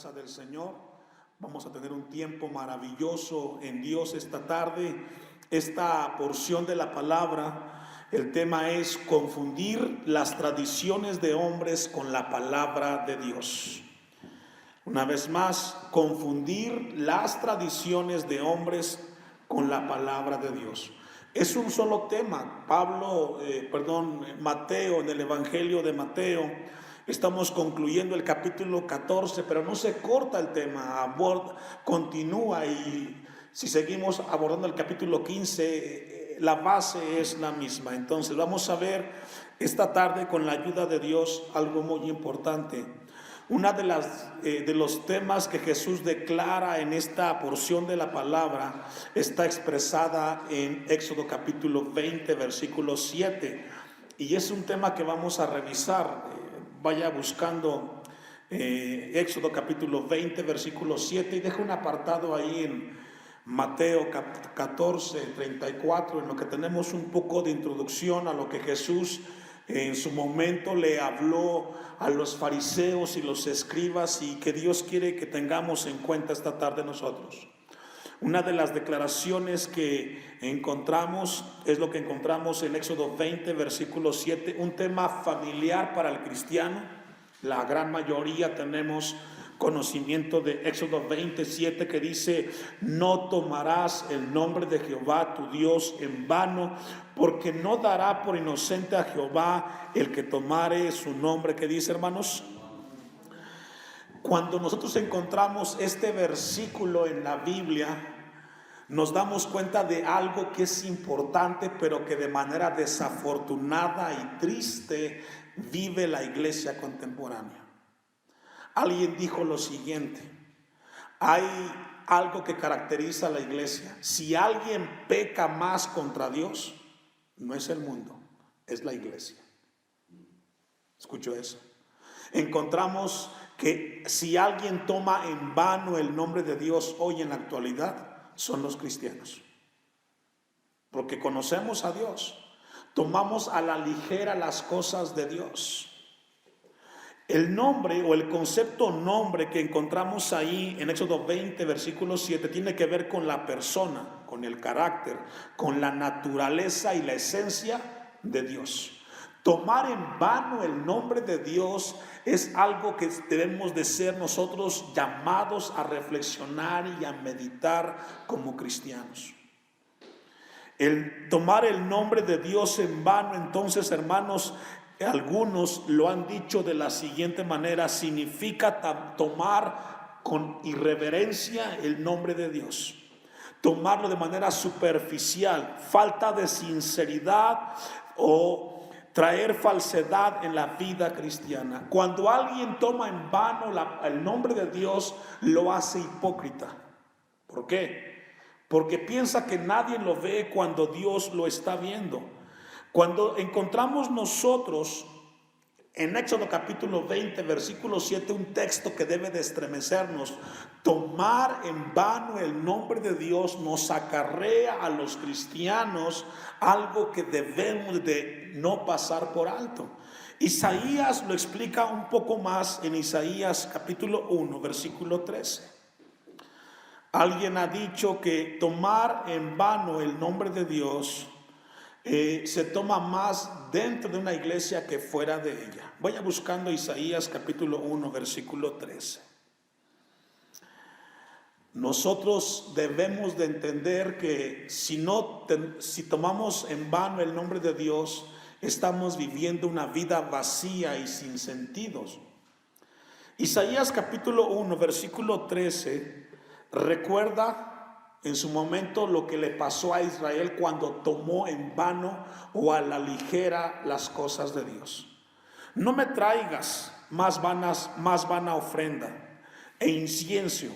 casa del Señor. Vamos a tener un tiempo maravilloso en Dios esta tarde. Esta porción de la palabra, el tema es confundir las tradiciones de hombres con la palabra de Dios. Una vez más, confundir las tradiciones de hombres con la palabra de Dios. Es un solo tema. Mateo, en el Evangelio de Mateo, estamos concluyendo el capítulo 14, pero no se corta el tema, continúa, y si seguimos abordando el capítulo 15, la base es la misma. Entonces vamos a ver esta tarde, con la ayuda de Dios, algo muy importante. Una de los temas que Jesús declara en esta porción de la palabra está expresada en Éxodo capítulo 20, versículo 7, y es un tema que vamos a revisar. Vaya buscando Éxodo capítulo 20, versículo 7, y deja un apartado ahí en Mateo 14, 34, en lo que tenemos un poco de introducción a lo que Jesús en su momento le habló a los fariseos y los escribas, y que Dios quiere que tengamos en cuenta esta tarde nosotros. Una de las declaraciones que encontramos es lo que encontramos en Éxodo 20, versículo 7, un tema familiar para el cristiano. La gran mayoría tenemos conocimiento de Éxodo 27, que dice: no tomarás el nombre de Jehová tu Dios en vano, porque no dará por inocente a Jehová el que tomare su nombre. ¿Qué dice, hermanos? Cuando nosotros encontramos este versículo en la Biblia, nos damos cuenta de algo que es importante, pero que de manera desafortunada y triste vive la iglesia contemporánea. Alguien dijo lo siguiente: hay algo que caracteriza a la iglesia. Si alguien peca más contra Dios, no es el mundo, es la iglesia. ¿Escuchó eso? Encontramos que si alguien toma en vano el nombre de Dios hoy en la actualidad, son los cristianos. Porque conocemos a Dios, tomamos a la ligera las cosas de Dios. El nombre, o el concepto nombre que encontramos ahí en Éxodo 20, versículo 7, tiene que ver con la persona, con el carácter, con la naturaleza y la esencia de Dios. Tomar en vano el nombre de Dios es algo que debemos de ser nosotros llamados a reflexionar y a meditar como cristianos. El tomar el nombre de Dios en vano, entonces, hermanos, algunos lo han dicho de la siguiente manera: significa tomar con irreverencia el nombre de Dios, tomarlo de manera superficial, falta de sinceridad o traer falsedad en la vida cristiana. Cuando alguien toma en vano el nombre de Dios, lo hace hipócrita. ¿Por qué? Porque piensa que nadie lo ve cuando Dios lo está viendo. Cuando encontramos nosotros en Éxodo capítulo 20, versículo 7, un texto que debe de estremecernos: tomar en vano el nombre de Dios nos acarrea a los cristianos algo que debemos de no pasar por alto. Isaías lo explica un poco más en Isaías capítulo 1, versículo 13. Alguien ha dicho que tomar en vano el nombre de Dios se toma más dentro de una iglesia que fuera de ella. Vaya buscando Isaías capítulo 1, versículo 13. Nosotros debemos de entender que si tomamos en vano el nombre de Dios, estamos viviendo una vida vacía y sin sentidos. Isaías capítulo 1, versículo 13 recuerda en su momento lo que le pasó a Israel cuando tomó en vano o a la ligera las cosas de Dios. No me traigas más vana ofrenda e incienso.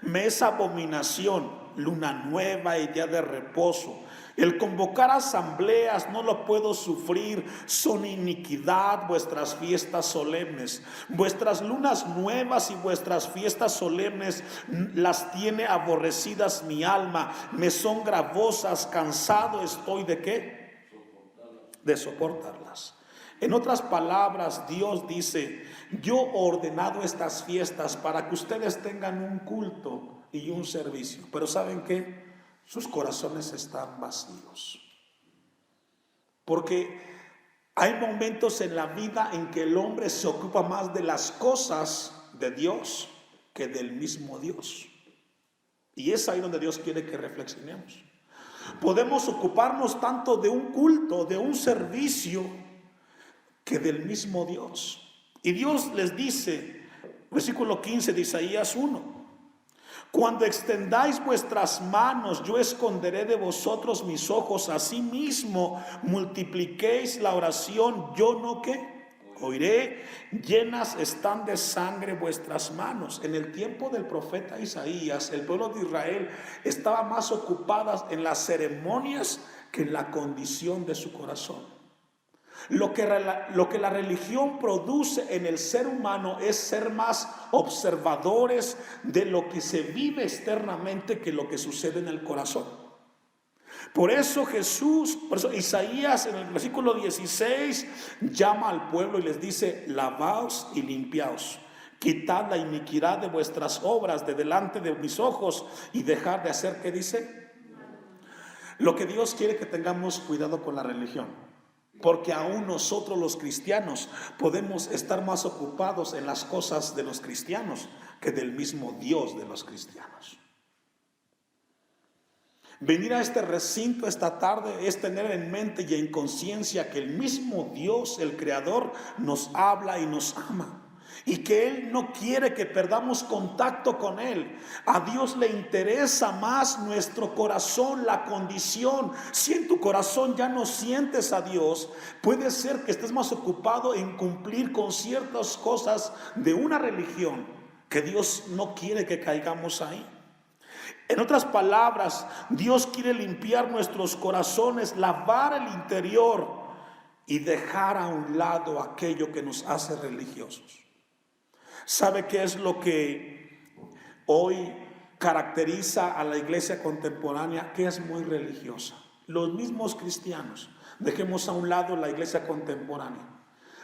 Me es abominación luna nueva y día de reposo. El convocar asambleas no lo puedo sufrir. Son iniquidad vuestras fiestas solemnes. Vuestras lunas nuevas y vuestras fiestas solemnes las tiene aborrecidas mi alma. Me son gravosas, cansado estoy ¿de qué? De soportarlas. En otras palabras, Dios dice: yo he ordenado estas fiestas para que ustedes tengan un culto y un servicio. Pero ¿saben qué? Sus corazones están vacíos. Porque hay momentos en la vida en que el hombre se ocupa más de las cosas de Dios que del mismo Dios. Y es ahí donde Dios quiere que reflexionemos. Podemos ocuparnos tanto de un culto, de un servicio, que del mismo Dios. Y Dios les dice, versículo 15 de Isaías 1: cuando extendáis vuestras manos, yo esconderé de vosotros mis ojos. Asimismo, multipliquéis la oración, yo no ¿qué? Oiré. Llenas están de sangre vuestras manos. En el tiempo del profeta Isaías, el pueblo de Israel estaba más ocupadas en las ceremonias que en la condición de su corazón. Lo que la religión produce en el ser humano es ser más observadores de lo que se vive externamente que lo que sucede en el corazón. Por eso Isaías en el versículo 16 llama al pueblo y les dice: lavaos y limpiaos, quitad la iniquidad de vuestras obras de delante de mis ojos y dejad de hacer, ¿qué dice? Lo que Dios quiere que tengamos cuidado con la religión. Porque aún nosotros los cristianos podemos estar más ocupados en las cosas de los cristianos que del mismo Dios de los cristianos. Venir a este recinto esta tarde es tener en mente y en conciencia que el mismo Dios, el Creador, nos habla y nos ama. Y que Él no quiere que perdamos contacto con Él. A Dios le interesa más nuestro corazón, la condición. Si en tu corazón ya no sientes a Dios, puede ser que estés más ocupado en cumplir con ciertas cosas de una religión, que Dios no quiere que caigamos ahí. En otras palabras, Dios quiere limpiar nuestros corazones, lavar el interior y dejar a un lado aquello que nos hace religiosos. ¿Sabe qué es lo que hoy caracteriza a la iglesia contemporánea? Que es muy religiosa. Los mismos cristianos, dejemos a un lado la iglesia contemporánea.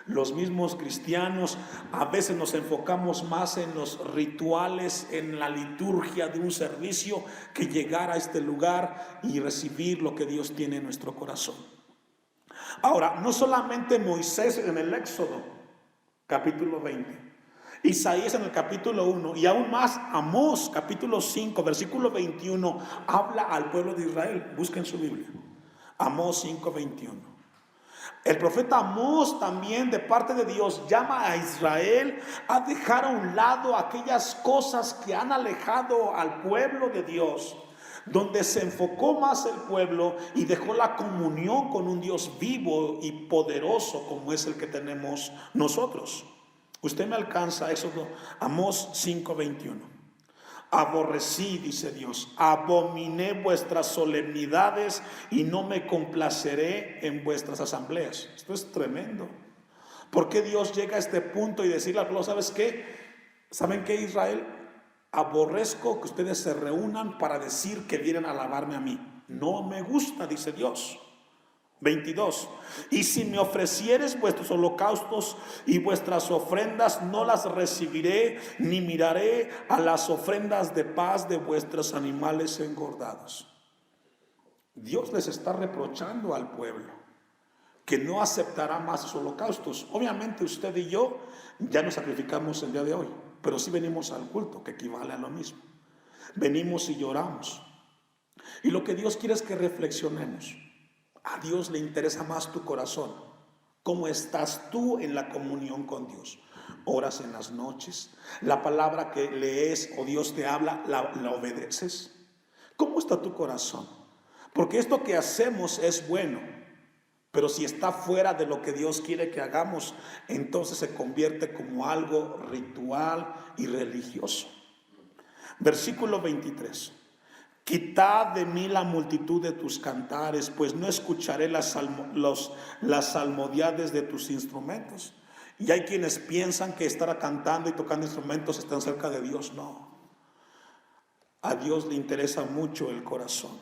Los mismos cristianos a veces nos enfocamos más en los rituales, en la liturgia de un servicio, que llegar a este lugar y recibir lo que Dios tiene en nuestro corazón. Ahora, no solamente Moisés en el Éxodo, capítulo 20. Isaías en el capítulo 1 y aún más Amós capítulo 5 versículo 21 habla al pueblo de Israel. Busquen su Biblia. Amós 5:21. El profeta Amós también, de parte de Dios, llama a Israel a dejar a un lado aquellas cosas que han alejado al pueblo de Dios, donde se enfocó más el pueblo y dejó la comunión con un Dios vivo y poderoso como es el que tenemos nosotros. Usted me alcanza, Éxodo, Amós 5:21. Aborrecí, dice Dios, abominé vuestras solemnidades y no me complaceré en vuestras asambleas. Esto es tremendo. ¿Por qué Dios llega a este punto y decirle al pueblo: ¿sabes qué? ¿Saben qué, Israel? Aborrezco que ustedes se reúnan para decir que vienen a alabarme a mí. No me gusta, dice Dios. 22. Y si me ofrecieres vuestros holocaustos y vuestras ofrendas, no las recibiré, ni miraré a las ofrendas de paz de vuestros animales engordados. Dios les está reprochando al pueblo que no aceptará más sus holocaustos. Obviamente usted y yo ya nos sacrificamos el día de hoy, pero sí venimos al culto, que equivale a lo mismo. Venimos y lloramos. Y lo que Dios quiere es que reflexionemos. A Dios le interesa más tu corazón. ¿Cómo estás tú en la comunión con Dios? ¿Oras en las noches? ¿La palabra que lees o Dios te habla, la obedeces? ¿Cómo está tu corazón? Porque esto que hacemos es bueno, pero si está fuera de lo que Dios quiere que hagamos, entonces se convierte como algo ritual y religioso. Versículo 23. Quitad de mí la multitud de tus cantares, pues no escucharé las salmodiades de tus instrumentos. Y hay quienes piensan que estar cantando y tocando instrumentos están cerca de Dios. No. A Dios le interesa mucho el corazón.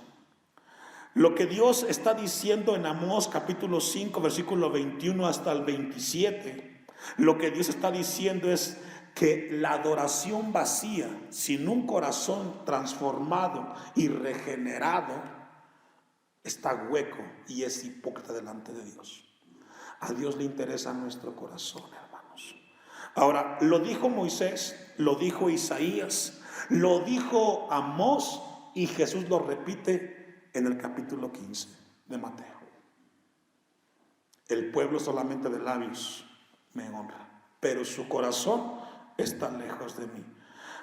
Lo que Dios está diciendo en Amós capítulo 5, versículo 21 hasta el 27, lo que Dios está diciendo es que la adoración vacía, sin un corazón transformado y regenerado, está hueco y es hipócrita delante de Dios. A Dios le interesa nuestro corazón, hermanos. Ahora, lo dijo Moisés, lo dijo Isaías, lo dijo Amós y Jesús lo repite en el capítulo 15 de Mateo. El pueblo solamente de labios me honra, pero su corazón está lejos de mí.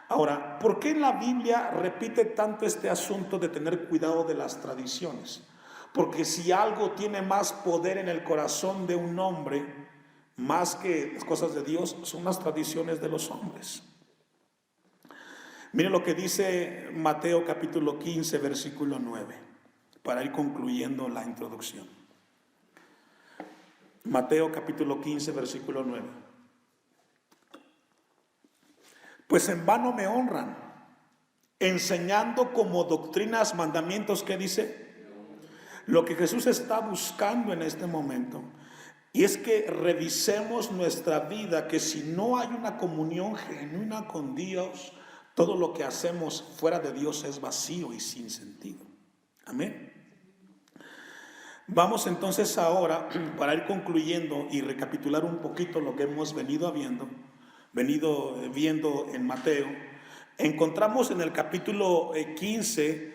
Ahora, ¿por qué la Biblia repite tanto este asunto de tener cuidado de las tradiciones? Porque si algo tiene más poder en el corazón de un hombre, más que las cosas de Dios, son las tradiciones de los hombres. Miren lo que dice Mateo capítulo 15, versículo 9, para ir concluyendo la introducción. Mateo capítulo 15, versículo 9. Pues en vano me honran, enseñando como doctrinas, mandamientos, ¿qué dice? Lo que Jesús está buscando en este momento, y es que revisemos nuestra vida, que si no hay una comunión genuina con Dios, todo lo que hacemos fuera de Dios es vacío y sin sentido. Amén. Vamos entonces ahora, para ir concluyendo y recapitular un poquito lo que hemos venido viendo en Mateo. Encontramos en el capítulo 14,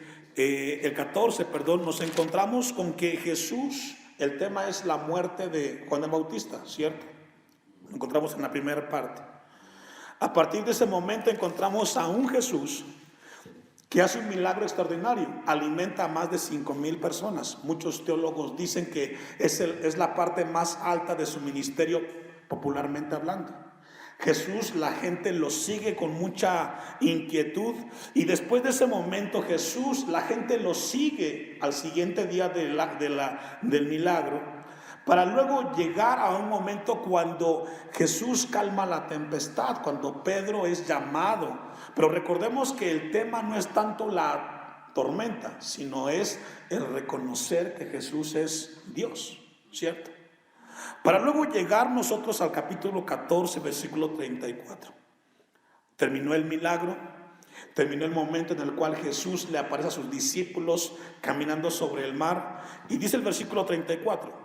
nos encontramos con que Jesús, el tema es la muerte de Juan el Bautista, ¿cierto? Lo encontramos en la primera parte. A partir de ese momento encontramos a un Jesús que hace un milagro extraordinario, alimenta a más de 5,000 personas. Muchos teólogos dicen que es la parte más alta de su ministerio, popularmente hablando. Jesús, la gente lo sigue con mucha inquietud, y después de ese momento Jesús, la gente lo sigue al siguiente día del milagro, para luego llegar a un momento cuando Jesús calma la tempestad, cuando Pedro es llamado. Pero recordemos que el tema no es tanto la tormenta, sino es el reconocer que Jesús es Dios, ¿cierto? Para luego llegar nosotros al capítulo 14, versículo 34. Terminó el milagro, terminó el momento en el cual Jesús le aparece a sus discípulos caminando sobre el mar, y dice el versículo 34: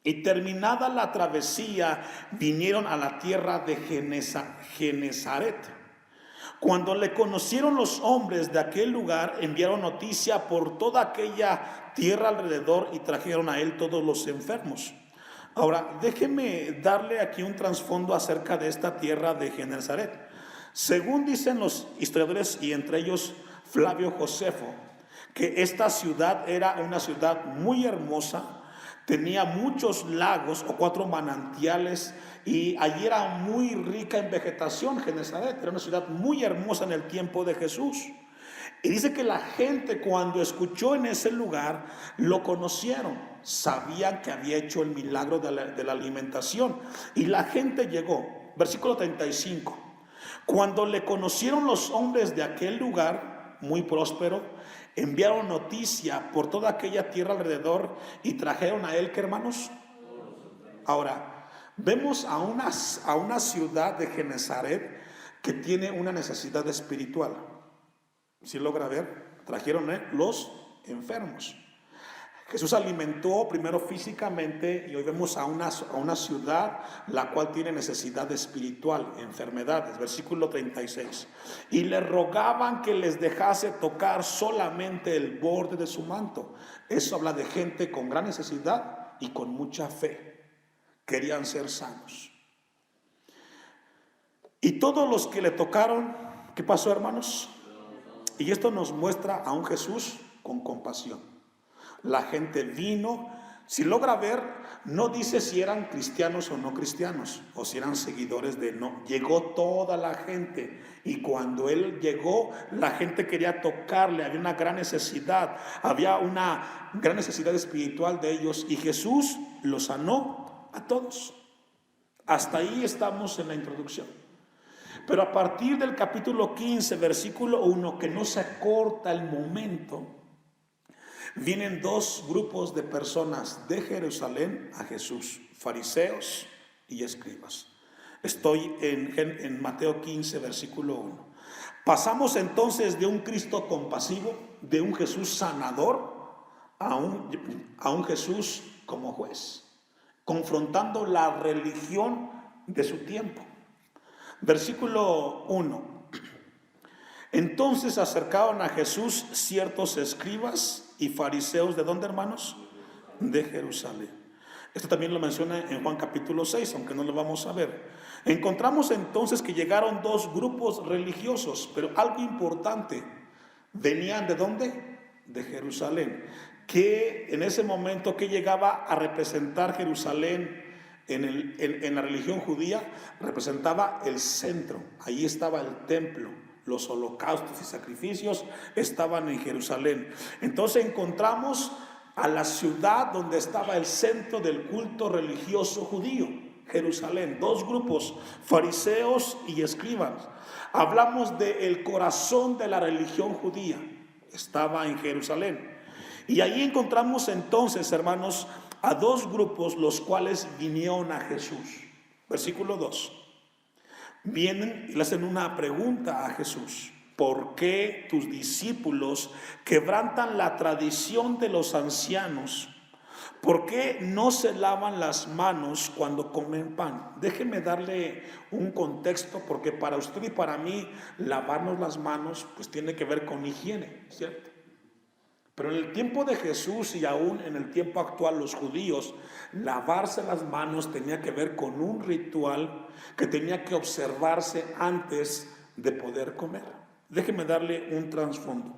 y terminada la travesía, vinieron a la tierra de Genezaret. Cuando le conocieron los hombres de aquel lugar, enviaron noticia por toda aquella tierra alrededor y trajeron a él todos los enfermos. Ahora, déjeme darle aquí un trasfondo acerca de esta tierra de Genezaret. Según dicen los historiadores, y entre ellos Flavio Josefo, que esta ciudad era una ciudad muy hermosa, tenía muchos lagos o 4 manantiales, y allí era muy rica en vegetación. Genezaret era una ciudad muy hermosa en el tiempo de Jesús. Y dice que la gente, cuando escuchó en ese lugar, lo conocieron, sabían que había hecho el milagro de la alimentación, y la gente llegó. Versículo 35: cuando le conocieron los hombres de aquel lugar muy próspero, enviaron noticia por toda aquella tierra alrededor y trajeron a él, ¿qué, hermanos? Ahora, vemos a una ciudad de Genezaret que tiene una necesidad espiritual. ¿Sí logra ver? Trajeron los enfermos. Jesús alimentó primero físicamente, y hoy vemos a una ciudad la cual tiene necesidad espiritual, enfermedades. Versículo 36: y le rogaban que les dejase tocar solamente el borde de su manto. Eso habla de gente con gran necesidad y con mucha fe. Querían ser sanos. Y todos los que le tocaron, ¿qué pasó, hermanos? Y esto nos muestra a un Jesús con compasión. La gente vino, si logra ver, no dice si eran cristianos o no cristianos, o si eran seguidores de no. Llegó toda la gente, y cuando él llegó, la gente quería tocarle. Había una gran necesidad, había una gran necesidad espiritual de ellos, y Jesús los sanó a todos. Hasta ahí estamos en la introducción. Pero a partir del capítulo 15, versículo 1, que no se acorta el momento, vienen dos grupos de personas de Jerusalén a Jesús, fariseos y escribas. Estoy en Mateo 15, versículo 1. Pasamos entonces de un Cristo compasivo, de un Jesús sanador, a un Jesús como juez, confrontando la religión de su tiempo. Versículo 1. Entonces acercaron a Jesús ciertos escribas y fariseos. ¿De dónde, hermanos? De Jerusalén. Esto también lo menciona en Juan capítulo 6, aunque no lo vamos a ver. Encontramos entonces que llegaron dos grupos religiosos, pero algo importante, venían ¿de dónde? De Jerusalén. Que en ese momento, que llegaba a representar Jerusalén en la religión judía, representaba el centro. Ahí estaba el templo. Los holocaustos y sacrificios estaban en Jerusalén. Entonces encontramos a la ciudad donde estaba el centro del culto religioso judío, Jerusalén. Dos grupos, fariseos y escribas. Hablamos del corazón de la religión judía, estaba en Jerusalén. Y ahí encontramos entonces, hermanos, a dos grupos los cuales vinieron a Jesús. Versículo 2. Vienen y le hacen una pregunta a Jesús: ¿por qué tus discípulos quebrantan la tradición de los ancianos? ¿Por qué no se lavan las manos cuando comen pan? Déjeme darle un contexto, porque para usted y para mí lavarnos las manos pues tiene que ver con higiene, ¿cierto? Pero en el tiempo de Jesús y aún en el tiempo actual, los judíos, lavarse las manos tenía que ver con un ritual que tenía que observarse antes de poder comer. Déjeme darle un trasfondo.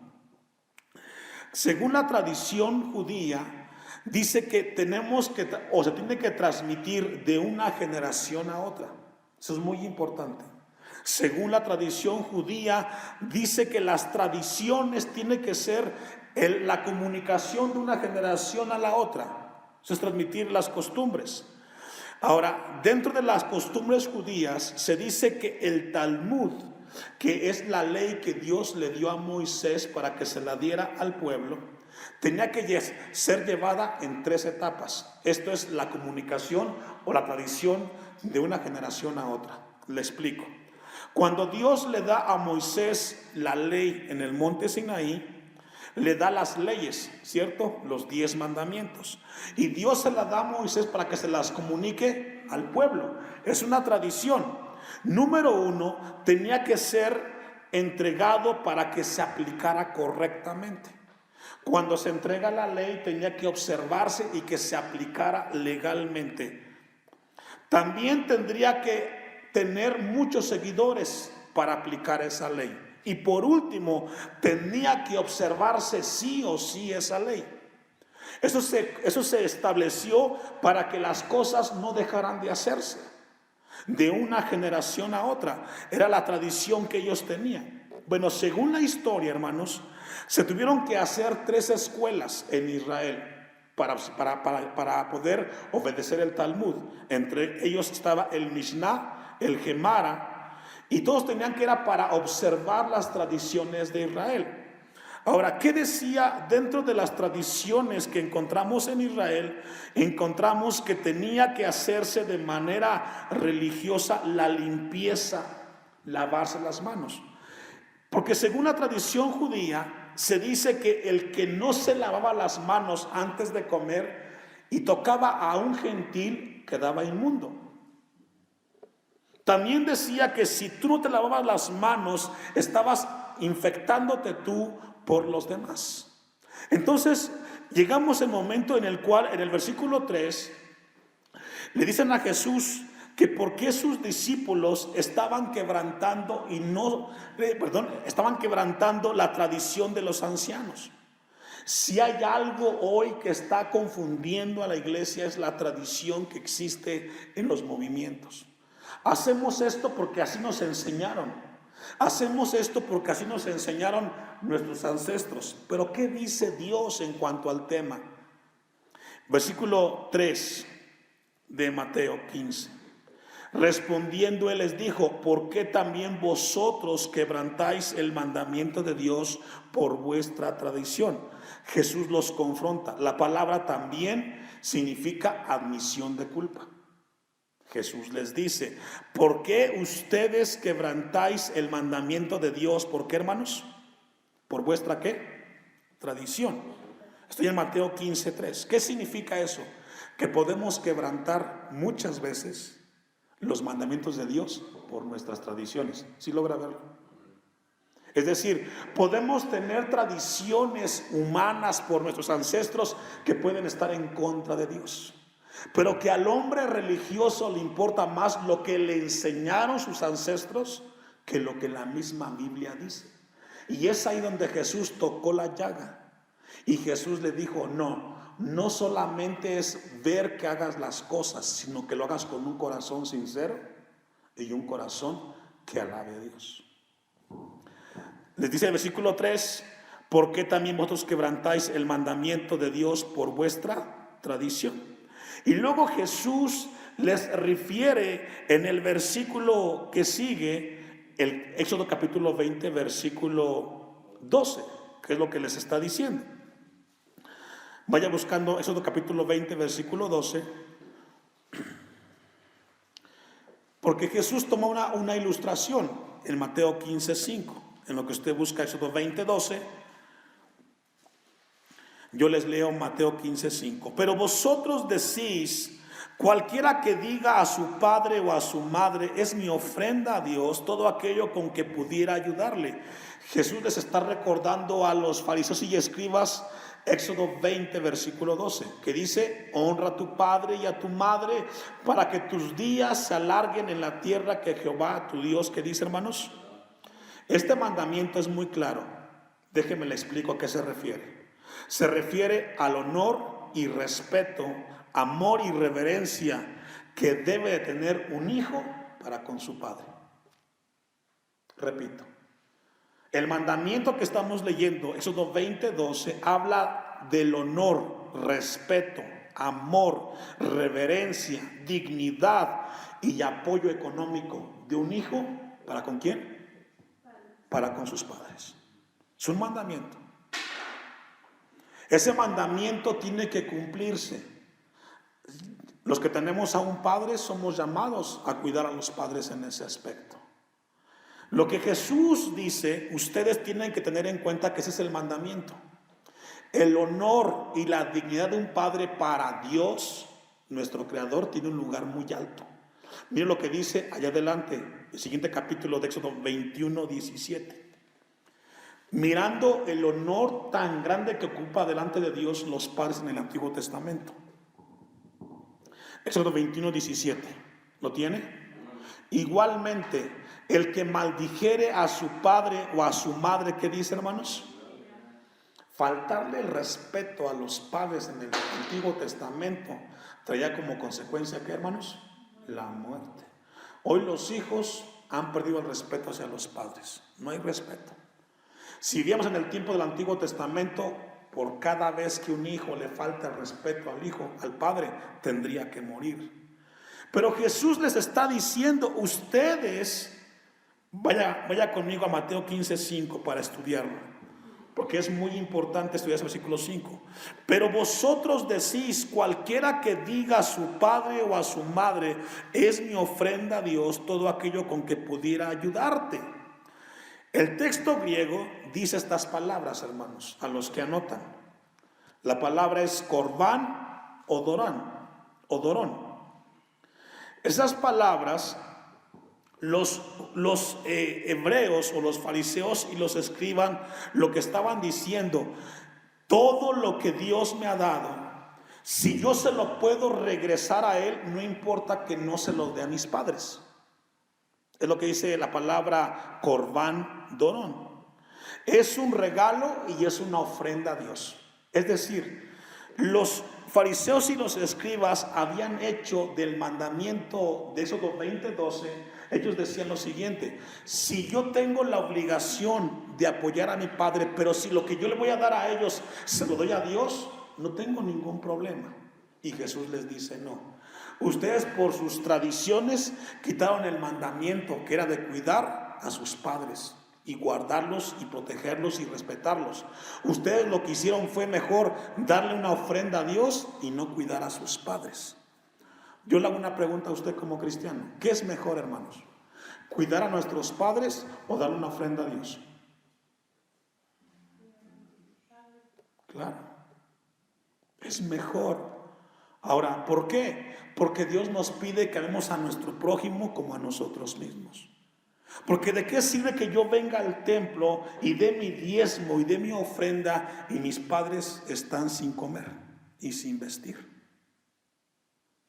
Según la tradición judía, dice que se tiene que transmitir de una generación a otra. Eso es muy importante. Según la tradición judía, dice que las tradiciones tienen que ser la comunicación de una generación a la otra. Eso es transmitir las costumbres. Ahora, dentro de las costumbres judías se dice que el Talmud, que es la ley que Dios le dio a Moisés para que se la diera al pueblo, tenía que ser llevada en 3 etapas. Esto es la comunicación o la tradición de una generación a otra. Le explico. Cuando Dios le da a Moisés la ley en el monte Sinaí, le da las leyes, ¿cierto? Los 10 mandamientos. Y Dios se la da a Moisés para que se las comunique al pueblo. Es una tradición. Número 1, tenía que ser entregado para que se aplicara correctamente. Cuando se entrega la ley, tenía que observarse y que se aplicara legalmente. También tendría que tener muchos seguidores para aplicar esa ley. Y por último, tenía que observarse sí o sí esa ley. Eso se estableció para que las cosas no dejaran de hacerse de una generación a otra. Era la tradición que ellos tenían. Bueno, según la historia, hermanos, se tuvieron que hacer 3 escuelas en Israel para poder obedecer el Talmud. Entre ellos estaba el Mishnah, el Gemara, y todos tenían que era para observar las tradiciones de Israel. Ahora, ¿qué decía dentro de las tradiciones que encontramos en Israel? Encontramos que tenía que hacerse de manera religiosa la limpieza, lavarse las manos. Porque según la tradición judía, se dice que el que no se lavaba las manos antes de comer y tocaba a un gentil quedaba inmundo. También decía que si tú no te lavabas las manos, estabas infectándote tú por los demás. Entonces, llegamos al momento en el cual, en el versículo 3, le dicen a Jesús que por qué sus discípulos estaban quebrantando estaban quebrantando la tradición de los ancianos. Si hay algo hoy que está confundiendo a la iglesia, es la tradición que existe en los movimientos. Hacemos esto porque así nos enseñaron. Hacemos esto porque así nos enseñaron nuestros ancestros. Pero ¿qué dice Dios en cuanto al tema? Versículo 3 de Mateo 15. Respondiendo él les dijo: ¿por qué también vosotros quebrantáis el mandamiento de Dios por vuestra tradición? Jesús los confronta. La palabra también significa admisión de culpa. Jesús les dice: ¿por qué ustedes quebrantáis el mandamiento de Dios? ¿Por qué, hermanos? ¿Por vuestra qué? Tradición. Estoy en Mateo 15:3. ¿Qué significa eso? Que podemos quebrantar muchas veces los mandamientos de Dios por nuestras tradiciones. ¿Sí logra verlo? Es decir, podemos tener tradiciones humanas por nuestros ancestros que pueden estar en contra de Dios, pero que al hombre religioso le importa más lo que le enseñaron sus ancestros que lo que la misma Biblia dice. Y es ahí donde Jesús tocó la llaga. Y Jesús le dijo: no solamente es ver que hagas las cosas, sino que lo hagas con un corazón sincero y un corazón que alabe a Dios. Les dice el versículo 3: ¿por qué también vosotros quebrantáis el mandamiento de Dios por vuestra tradición? Y luego Jesús les refiere en el versículo que sigue, el Éxodo capítulo 20, versículo 12, que es lo que les está diciendo. Vaya buscando Éxodo capítulo 20, versículo 12. Porque Jesús tomó una ilustración en Mateo 15, 5. En lo que usted busca Éxodo 20, 12. Yo les leo Mateo 15, 5. Pero vosotros decís: cualquiera que diga a su padre o a su madre, es mi ofrenda a Dios, todo aquello con que pudiera ayudarle. Jesús les está recordando a los fariseos y escribas Éxodo 20, versículo 12, que dice: honra a tu padre y a tu madre para que tus días se alarguen en la tierra que Jehová tu Dios, que dice, hermanos. Este mandamiento es muy claro. Déjenme le explico a qué se refiere. Se refiere al honor y respeto, amor y reverencia que debe de tener un hijo para con su padre. Repito, el mandamiento que estamos leyendo, Éxodo 20:12, habla del honor, respeto, amor, reverencia, dignidad y apoyo económico de un hijo. ¿Para con quién? Para con sus padres. Es un mandamiento. Ese mandamiento tiene que cumplirse. Los que tenemos a un padre somos llamados a cuidar a los padres en ese aspecto. Lo que Jesús dice, ustedes tienen que tener en cuenta que ese es el mandamiento. El honor y la dignidad de un padre para Dios, nuestro Creador, tiene un lugar muy alto. Miren lo que dice allá adelante, el siguiente capítulo de Éxodo 21:17. Mirando el honor tan grande que ocupa delante de Dios los padres en el Antiguo Testamento. Éxodo 21:17. ¿Lo tiene? Igualmente, el que maldijere a su padre o a su madre, ¿qué dice, hermanos? Faltarle el respeto a los padres en el Antiguo Testamento traía como consecuencia, ¿qué, hermanos? La muerte. Hoy los hijos han perdido el respeto hacia los padres. No hay respeto. Si vivíamos en el tiempo del Antiguo Testamento, por cada vez que un hijo le falta el respeto al hijo, al padre, tendría que morir. Pero Jesús les está diciendo, ustedes, vaya conmigo a Mateo 15:5 para estudiarlo, porque es muy importante estudiar ese versículo 5. Pero vosotros decís: cualquiera que diga a su padre o a su madre, es mi ofrenda a Dios, todo aquello con que pudiera ayudarte. El texto griego dice estas palabras, hermanos, a los que anotan. La palabra es corbán o dorón. Esas palabras, los hebreos o los fariseos y los escribas, lo que estaban diciendo: todo lo que Dios me ha dado, si yo se lo puedo regresar a Él, no importa que no se lo dé a mis padres. Es lo que dice la palabra corbán, dorón. Es un regalo y es una ofrenda a Dios. Es decir, los fariseos y los escribas habían hecho del mandamiento de Éxodo 20:12, ellos decían lo siguiente: si yo tengo la obligación de apoyar a mi padre, pero si lo que yo le voy a dar a ellos se lo doy a Dios, no tengo ningún problema. Y Jesús les dice: no, ustedes por sus tradiciones quitaron el mandamiento que era de cuidar a sus padres y guardarlos y protegerlos y respetarlos. Ustedes lo que hicieron fue mejor darle una ofrenda a Dios y no cuidar a sus padres. Yo le hago una pregunta a usted como cristiano: ¿qué es mejor, hermanos? ¿Cuidar a nuestros padres o darle una ofrenda a Dios? Claro, es mejor. Ahora, ¿por qué? Porque Dios nos pide que amemos a nuestro prójimo como a nosotros mismos. Porque ¿de qué sirve que yo venga al templo y dé mi diezmo y dé mi ofrenda y mis padres están sin comer y sin vestir?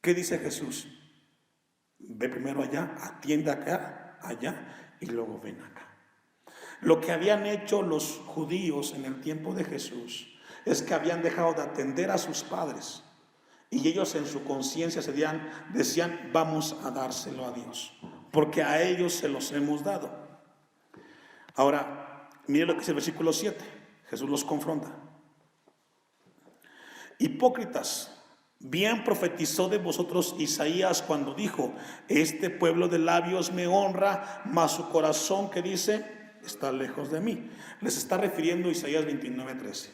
¿Qué dice Jesús? Ve primero allá, atiende acá, allá, y luego ven acá. Lo que habían hecho los judíos en el tiempo de Jesús es que habían dejado de atender a sus padres, y ellos en su conciencia decían: vamos a dárselo a Dios, porque a ellos se los hemos dado. Ahora, mire lo que dice el versículo 7. Jesús los confronta: hipócritas, bien profetizó de vosotros Isaías cuando dijo: este pueblo de labios me honra, mas su corazón, ¿qué dice? Está lejos de mí. Les está refiriendo Isaías 29:13.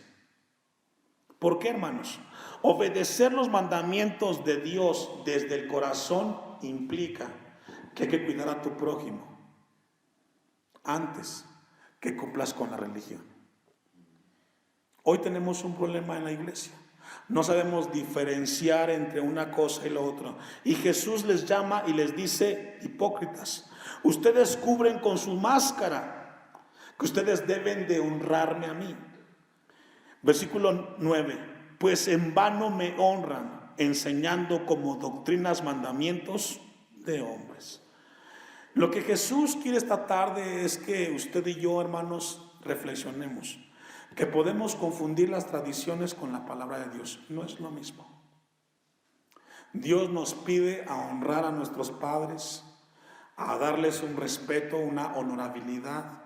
¿Por qué, hermanos? Obedecer los mandamientos de Dios desde el corazón implica que hay que cuidar a tu prójimo antes que cumplas con la religión. Hoy tenemos un problema en la iglesia. No sabemos diferenciar entre una cosa y la otra. Y Jesús les llama y les dice: hipócritas, ustedes cubren con su máscara que ustedes deben de honrarme a mí. Versículo 9: pues en vano me honran, enseñando como doctrinas mandamientos de hombres. Lo que Jesús quiere esta tarde es que usted y yo, hermanos, reflexionemos que podemos confundir las tradiciones con la palabra de Dios. No es lo mismo. Dios nos pide a honrar a nuestros padres, a darles un respeto, una honorabilidad.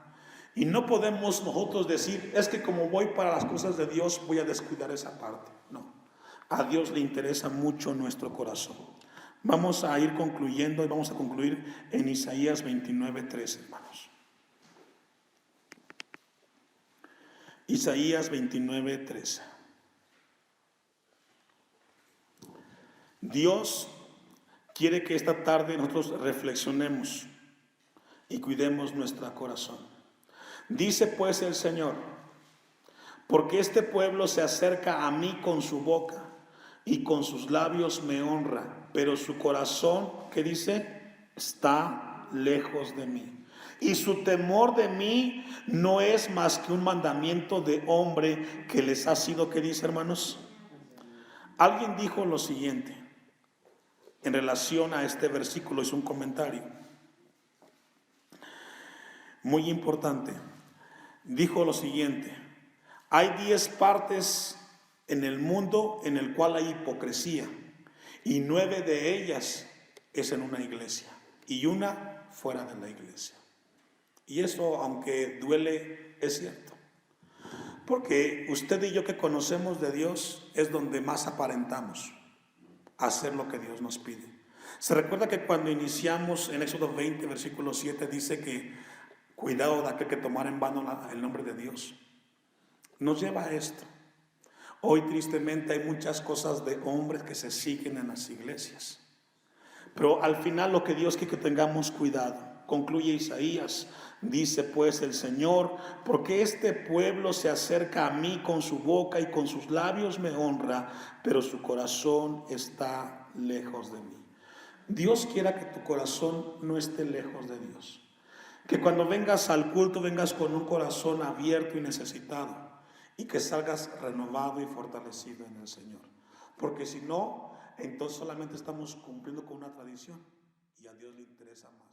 Y no podemos nosotros decir: es que como voy para las cosas de Dios, voy a descuidar esa parte. No, a Dios le interesa mucho nuestro corazón. Vamos a ir concluyendo y vamos a concluir en Isaías 29:13, hermanos. Isaías 29:13. Dios quiere que esta tarde nosotros reflexionemos y cuidemos nuestro corazón. Dice pues el Señor: porque este pueblo se acerca a mí con su boca y con sus labios me honra, pero su corazón, ¿qué dice? Está lejos de mí. Y su temor de mí no es más que un mandamiento de hombre que les ha sido, ¿qué dice, hermanos? Alguien dijo lo siguiente en relación a este versículo, es un comentario muy importante. Dijo lo siguiente: hay 10 partes en el mundo en el cual hay hipocresía, y 9 de ellas es en una iglesia y una fuera de la iglesia. Y eso, aunque duele, es cierto, porque usted y yo que conocemos de Dios es donde más aparentamos hacer lo que Dios nos pide. Se recuerda que cuando iniciamos en Éxodo 20 versículo 7 dice que cuidado de aquel que tomar en vano el nombre de Dios. Nos lleva a esto. Hoy tristemente hay muchas cosas de hombres que se siguen en las iglesias, pero al final lo que Dios quiere que tengamos cuidado. Concluye Isaías: dice pues el Señor: porque este pueblo se acerca a mí con su boca y con sus labios me honra, pero su corazón está lejos de mí. Dios quiera que tu corazón no esté lejos de Dios, que cuando vengas al culto vengas con un corazón abierto y necesitado, y que salgas renovado y fortalecido en el Señor. Porque si no, entonces solamente estamos cumpliendo con una tradición y a Dios le interesa más.